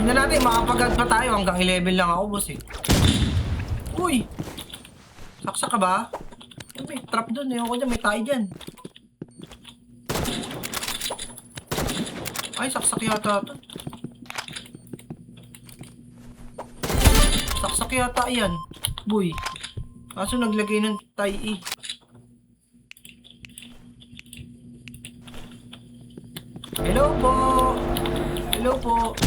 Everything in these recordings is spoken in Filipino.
Tingnan natin, makapagad pa tayo. Hanggang 11 lang ako, boss eh. Uy! Saksak ka ba? May trap dun. Ewan ko dyan, may tayo dyan. Ay, saksak yata ito. Saksak yata yan. Boy. Kaso naglagay ng tie eh. Hello po. Hello po.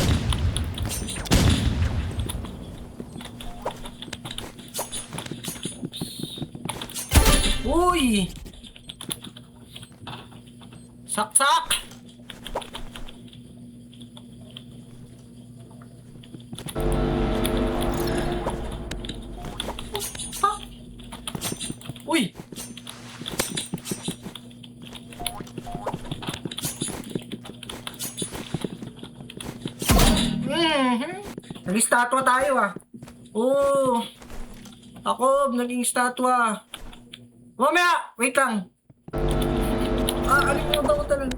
Uy! Saksak! Ha? Uy! Nag-statwa tayo ah. Oo. Ako, naging statwa. Mamaya! Wait lang. Alimutan ko talaga.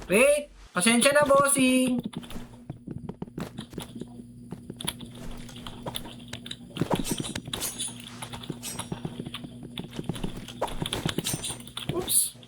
Wait! Pasensya na, bossing. Oops.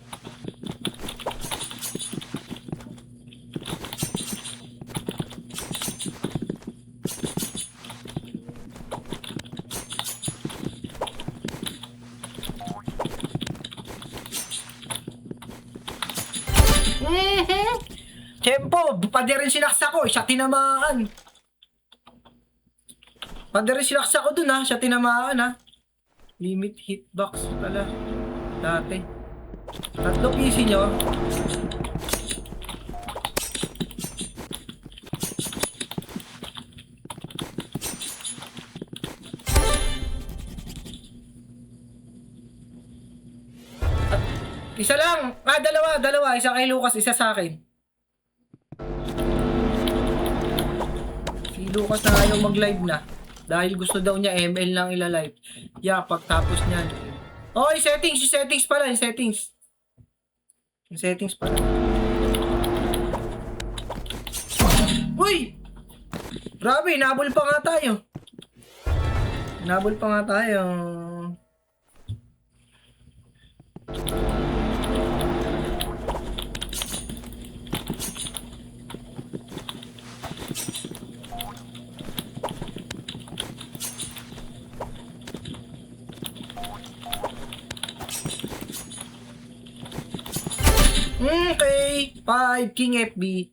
Tempo, pwede rin sinaksa ko, siya tinamaan. Pwede rin sinaksa ko dun ha, siya tinamaan ha. Limit hitbox pala. Dati. 3 PC nyo. Isa lang. Dalawa. Isa kay Lucas, isa sa akin. Si Lucas na ayaw mag-live na. Dahil gusto daw niya ML lang ila-live. Yeah, pagtapos niyan. Oh, yung settings pala. Yung settings pala. Uy! Grabe, nabol pa nga tayo. Okay, 5 King FB.